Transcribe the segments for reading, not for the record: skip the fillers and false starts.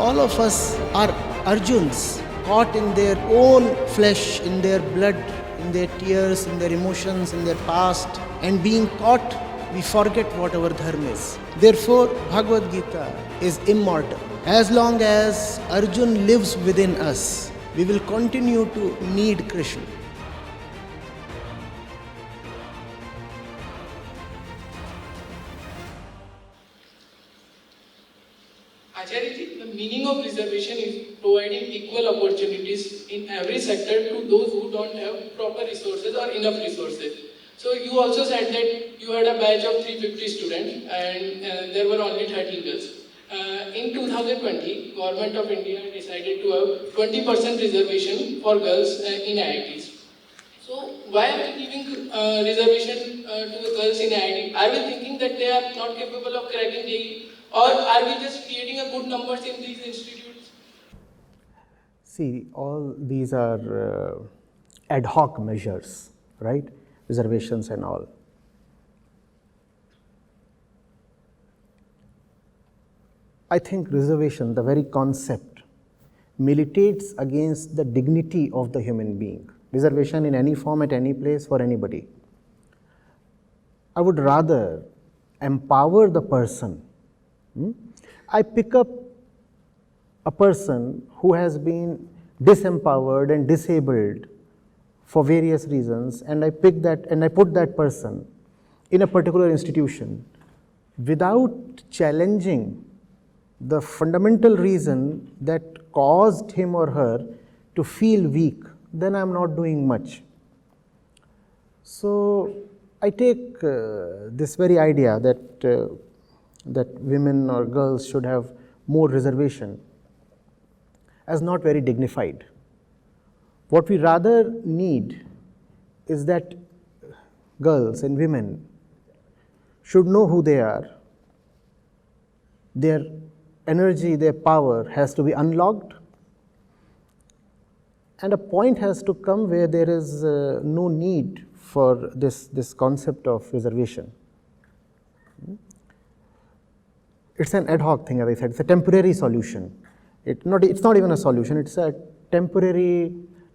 all of us are Arjuns, caught in their own flesh, in their blood, in their tears, in their emotions, in their past, and being caught, we forget what our dharma is. Therefore, Bhagavad Gita is immortal. As long as Arjun lives within us, we will continue to need Krishna. Acharya, the meaning of reservation is providing equal opportunities in every sector to those who don't have proper resources or enough resources. So you also said that you had a batch of 350 students and there were only 13 girls. In 2020, Government of India decided to have 20% reservation for girls in IITs. So why are we giving reservation to the girls in IIT? Are we thinking that they are not capable of cracking JEE? Or are we just creating a good numbers in these institutes? See, all these are ad hoc measures, right? Reservations and all. I think reservation, the very concept, militates against the dignity of the human being. Reservation in any form, at any place, for anybody. I would rather empower the person. I pick up a person who has been disempowered and disabled for various reasons, and I pick that and I put that person in a particular institution without challenging the fundamental reason that caused him or her to feel weak, then I am not doing much. So I take this very idea that women or girls should have more reservation as not very dignified. What we rather need is that girls and women should know who they are. Their energy, their power has to be unlocked, and a point has to come where there is no need for this concept of reservation. It's an ad hoc thing, as I said. It's a temporary solution. It's not even a solution. It's a temporary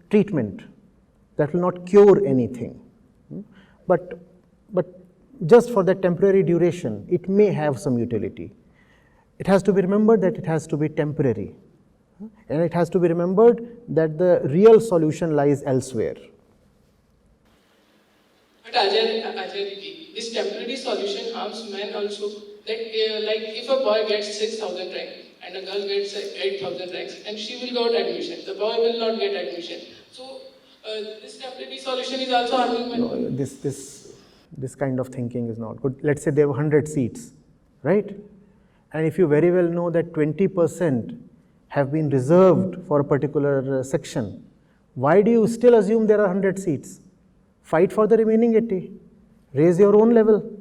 treatment that will not cure anything. But just for that temporary duration, it may have some utility. It has to be remembered that it has to be temporary. And it has to be remembered that the real solution lies elsewhere. But Acharya, this temporary solution harms men also. That like if a boy gets 6,000 ranks and a girl gets 8,000 ranks, and she will get admission, the boy will not get admission. So this temporary solution is also harming men. No, this kind of thinking is not good. Let's say there were 100 seats, right? And if you very well know that 20% have been reserved for a particular section, why do you still assume there are 100 seats? Fight for the remaining 80. Raise your own level.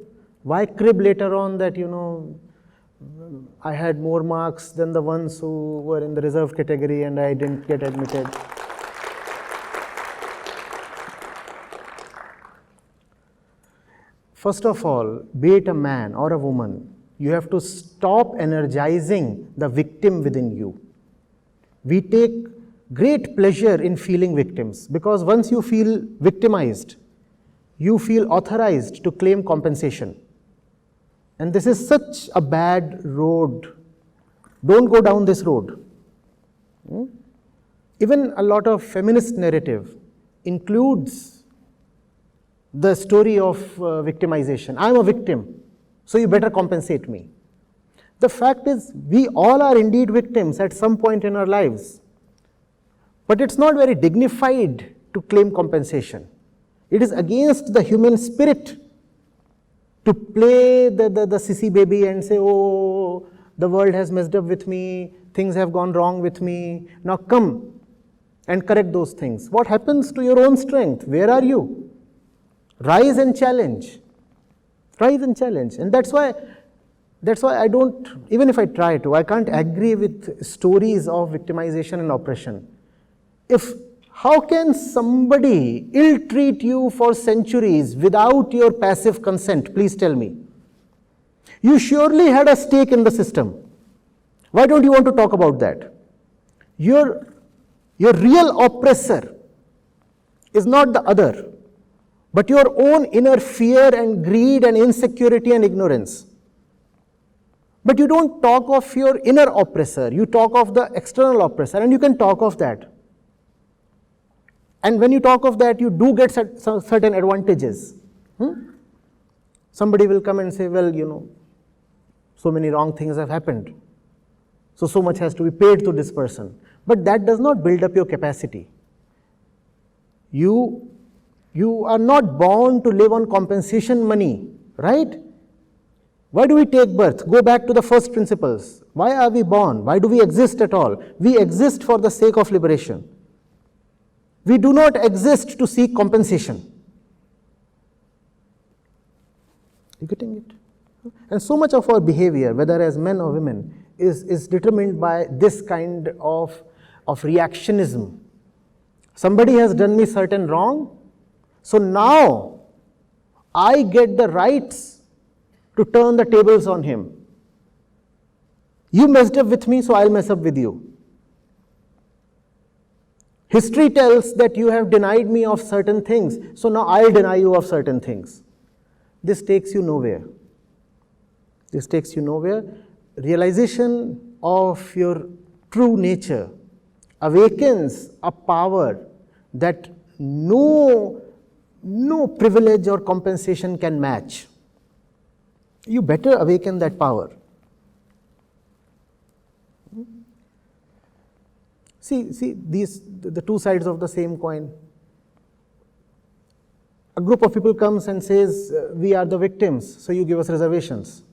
Why crib later on that, I had more marks than the ones who were in the reserved category and I didn't get admitted? First of all, be it a man or a woman, you have to stop energizing the victim within you. We take great pleasure in feeling victims, because once you feel victimized, you feel authorized to claim compensation. And this is such a bad road. Don't go down this road. Even a lot of feminist narrative includes the story of victimization. I am a victim, so you better compensate me. The fact is, we all are indeed victims at some point in our lives. But it's not very dignified to claim compensation. It is against the human spirit to play the sissy baby and say, oh, the world has messed up with me, things have gone wrong with me, now come and correct those things. What happens to your own strength? Where are you? Rise and challenge. Rise and challenge. And that's why I don't, even if I try to, I can't agree with stories of victimization and oppression. How can somebody ill-treat you for centuries without your passive consent? Please tell me. You surely had a stake in the system. Why don't you want to talk about that? Your real oppressor is not the other, but your own inner fear and greed and insecurity and ignorance. But you don't talk of your inner oppressor, you talk of the external oppressor, and you can talk of that. And when you talk of that, you do get certain advantages. Somebody will come and say, well, so many wrong things have happened. So much has to be paid to this person. But that does not build up your capacity. You are not born to live on compensation money, right? Why do we take birth? Go back to the first principles. Why are we born? Why do we exist at all? We exist for the sake of liberation. We do not exist to seek compensation. You getting it? And so much of our behavior, whether as men or women, is determined by this kind of reactionism. Somebody has done me certain wrong, so now I get the rights to turn the tables on him. You messed up with me, so I'll mess up with you. History tells that you have denied me of certain things, so now I'll deny you of certain things. This takes you nowhere. This takes you nowhere. Realization of your true nature awakens a power that no privilege or compensation can match. You better awaken that power. See the two sides of the same coin. A group of people comes and says, we are the victims, so you give us reservations.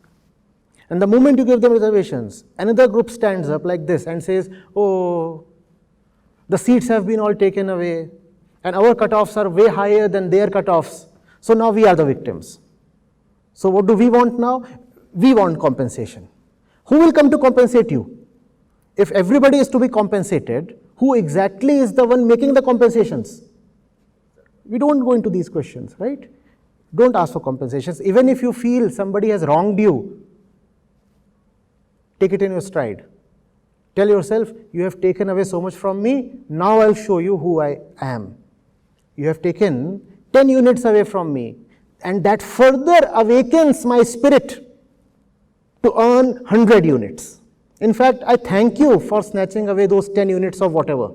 And the moment you give them reservations, another group stands up like this and says, oh, the seats have been all taken away, and our cutoffs are way higher than their cutoffs, so now we are the victims. So what do we want now? We want compensation. Who will come to compensate you? If everybody is to be compensated, who exactly is the one making the compensations? We don't go into these questions, right? Don't ask for compensations. Even if you feel somebody has wronged you, take it in your stride. Tell yourself, you have taken away so much from me, now I'll show you who I am. You have taken 10 units away from me, and that further awakens my spirit to earn 100 units. In fact, I thank you for snatching away those 10 units of whatever.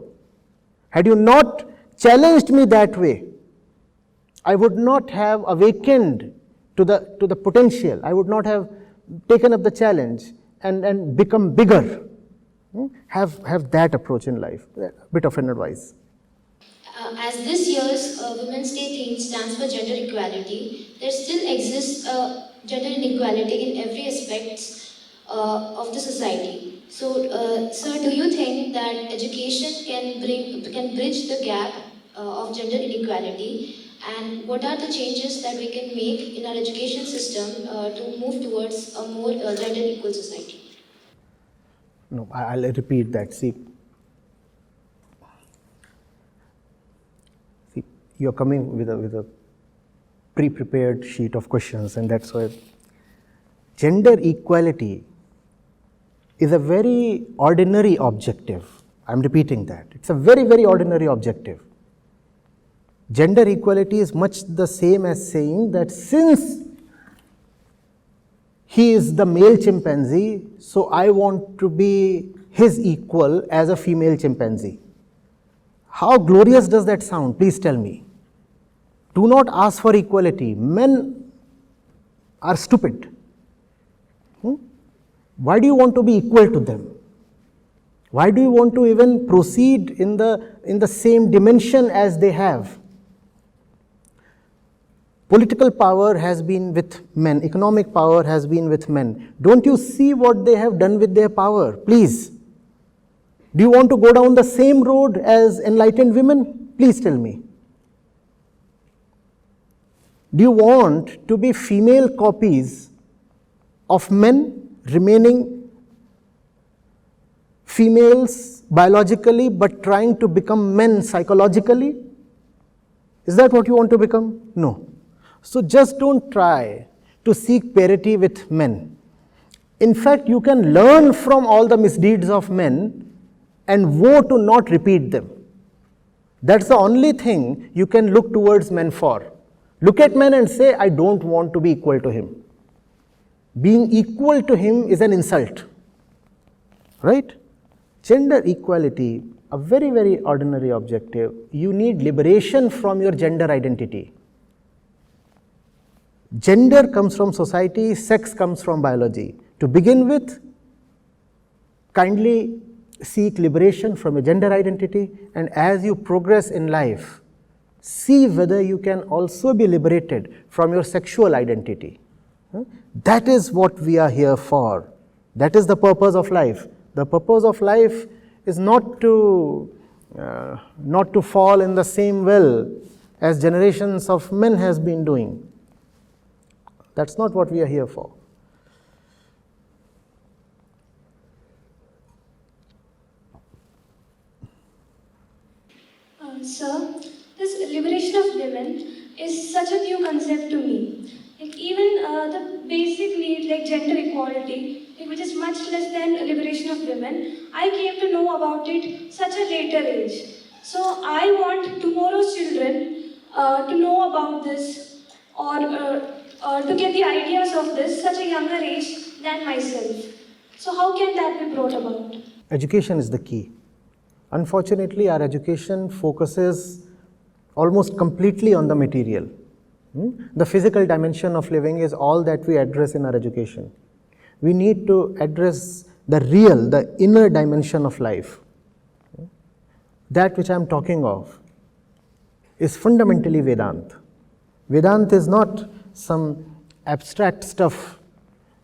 Had you not challenged me that way, I would not have awakened to the potential. I would not have taken up the challenge and become bigger. Have that approach in life. A bit of an advice. As this year's Women's Day theme stands for gender equality, there still exists gender inequality in every aspect of the society. So, sir, do you think that education can bridge the gap of gender inequality? And what are the changes that we can make in our education system to move towards a more gender equal society? No, I'll repeat that. See, you're coming with a pre-prepared sheet of questions, and that's why gender equality is a very ordinary objective. I'm repeating that. It's a very, very ordinary objective. Gender equality is much the same as saying that since he is the male chimpanzee, so I want to be his equal as a female chimpanzee. How glorious does that sound? Please tell me. Do not ask for equality. Men are stupid. Why do you want to be equal to them? Why do you want to even proceed in the same dimension as they have? Political power has been with men. Economic power has been with men. Don't you see what they have done with their power? Please. Do you want to go down the same road as enlightened women? Please tell me. Do you want to be female copies of men, remaining females biologically but trying to become men psychologically? Is that what you want to become? No. So just don't try to seek parity with men. In fact, you can learn from all the misdeeds of men and vow to not repeat them. That's the only thing you can look towards men for. Look at man and say, I don't want to be equal to him. Being equal to him is an insult, right? Gender equality, a very, very ordinary objective. You need liberation from your gender identity. Gender comes from society, sex comes from biology. To begin with, kindly seek liberation from your gender identity, and as you progress in life, see whether you can also be liberated from your sexual identity. That is what we are here for. That is the purpose of life. The purpose of life is not to fall in the same well as generations of men has been doing. That's not what we are here for. Sir, this liberation of women is such a new concept to me. Like even the basic need like gender equality, which is much less than liberation of women, I came to know about it such a later age. So I want tomorrow's children to know about this or to get the ideas of this such a younger age than myself. So how can that be brought about? Education is the key. Unfortunately, our education focuses almost completely on the material. The physical dimension of living is all that we address in our education. We need to address the real, the inner dimension of life. That which I am talking of is fundamentally Vedanta. Vedanta is not some abstract stuff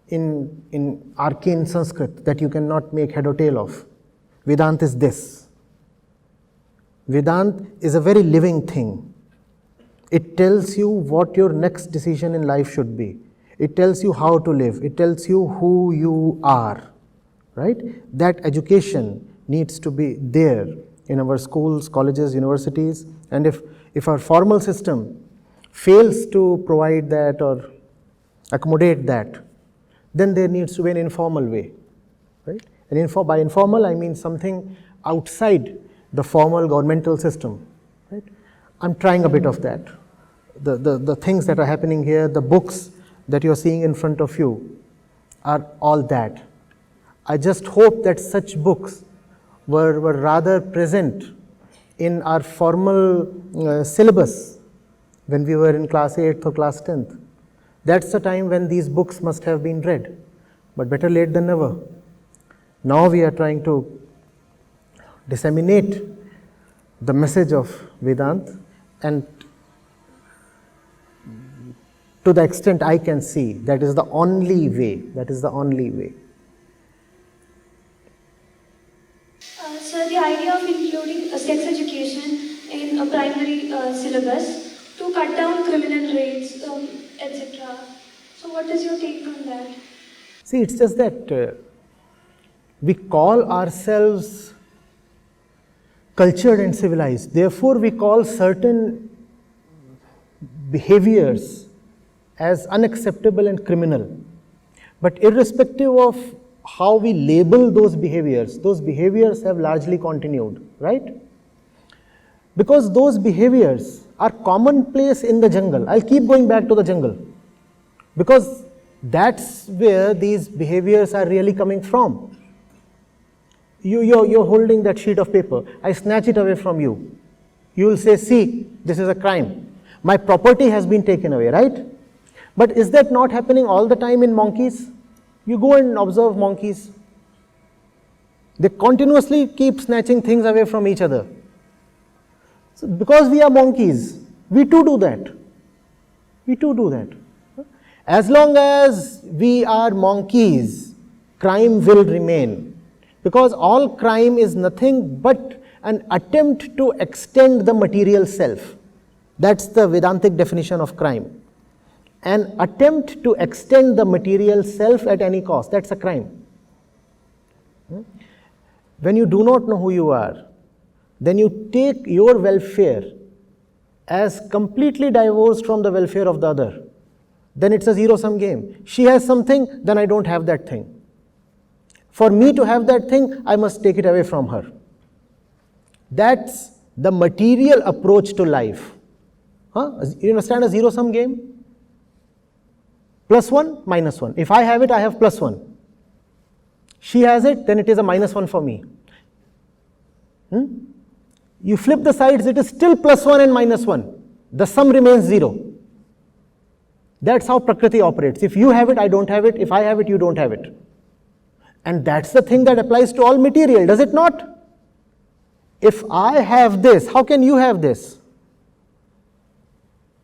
in arcane Sanskrit that you cannot make head or tail of. Vedanta is this. Vedanta is a very living thing. It tells you what your next decision in life should be. It tells you how to live. It tells you who you are, right? That education needs to be there in our schools, colleges, universities. And if our formal system fails to provide that or accommodate that, then there needs to be an informal way, right? And by informal, I mean something outside the formal governmental system, right? I'm trying a bit of that. The things that are happening here, the books that you're seeing in front of you are all that. I just hope that such books were rather present in our formal syllabus when we were in class 8th or class 10th. That's the time when these books must have been read, but better late than never. Now we are trying to disseminate the message of Vedanta, and to the extent I can see, that is the only way. That is the only way. Sir, the idea of including sex education in a primary syllabus to cut down criminal rates, etc. So what is your take on that? See, it's just that we call ourselves cultured and civilized. Therefore, we call certain behaviors as unacceptable and criminal. But irrespective of how we label those behaviors have largely continued, right? Because those behaviors are commonplace in the jungle. I'll keep going back to the jungle, because that's where these behaviors are really coming from. You're holding that sheet of paper. I snatch it away from you. You will say, see, this is a crime. My property has been taken away, right? But is that not happening all the time in monkeys? You go and observe monkeys. They continuously keep snatching things away from each other. So because we are monkeys, we too do that. We too do that. As long as we are monkeys, crime will remain. Because all crime is nothing but an attempt to extend the material self. That's the Vedantic definition of crime. An attempt to extend the material self at any cost, that's a crime. When you do not know who you are, then you take your welfare as completely divorced from the welfare of the other. Then it's a zero-sum game. She has something, then I don't have that thing. For me to have that thing, I must take it away from her. That's the material approach to life. You understand a zero-sum game? +1, -1. If I have it, I have +1. She has it, then it is a -1 for me. You flip the sides, it is still +1 and -1. The sum remains 0. That's how Prakriti operates. If you have it, I don't have it. If I have it, you don't have it. And that's the thing that applies to all material, does it not? If I have this, how can you have this?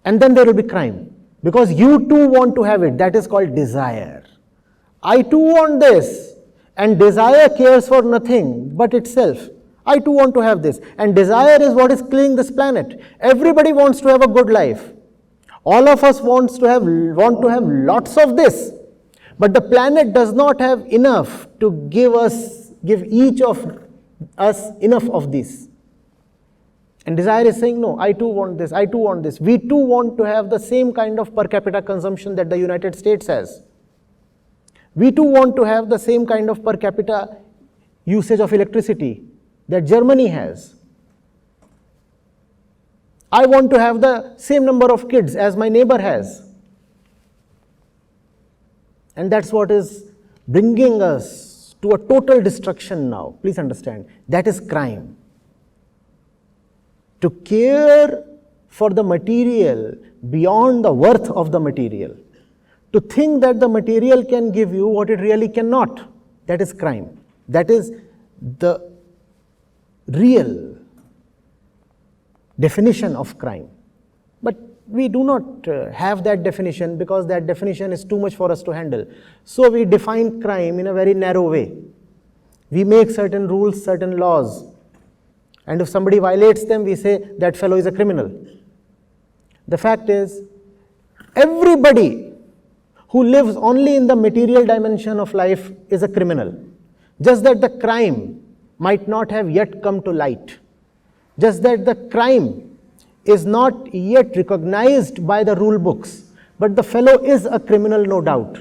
And then there will be crime. Because you too want to have it. That is called desire. I too want this. And desire cares for nothing but itself. I too want to have this. And desire is what is killing this planet. Everybody wants to have a good life. All of us want to have lots of this. But the planet does not have enough to give each of us enough of this. And desire is saying, no, I too want this, I too want this. We too want to have the same kind of per capita consumption that the United States has. We too want to have the same kind of per capita usage of electricity that Germany has. I want to have the same number of kids as my neighbor has. And that's what is bringing us to a total destruction now. Please understand, that is crime. To care for the material beyond the worth of the material. To think that the material can give you what it really cannot. That is crime. That is the real definition of crime. But we do not have that definition because that definition is too much for us to handle. So we define crime in a very narrow way. We make certain rules, certain laws. And if somebody violates them, we say that fellow is a criminal. The fact is, everybody who lives only in the material dimension of life is a criminal. Just that the crime might not have yet come to light. Just that the crime is not yet recognized by the rule books. But the fellow is a criminal, no doubt.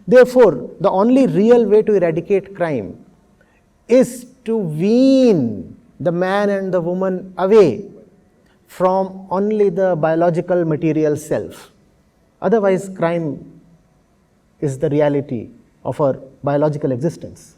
Therefore, the only real way to eradicate crime is to wean the man and the woman away from only the biological material self. Otherwise, crime is the reality of our biological existence.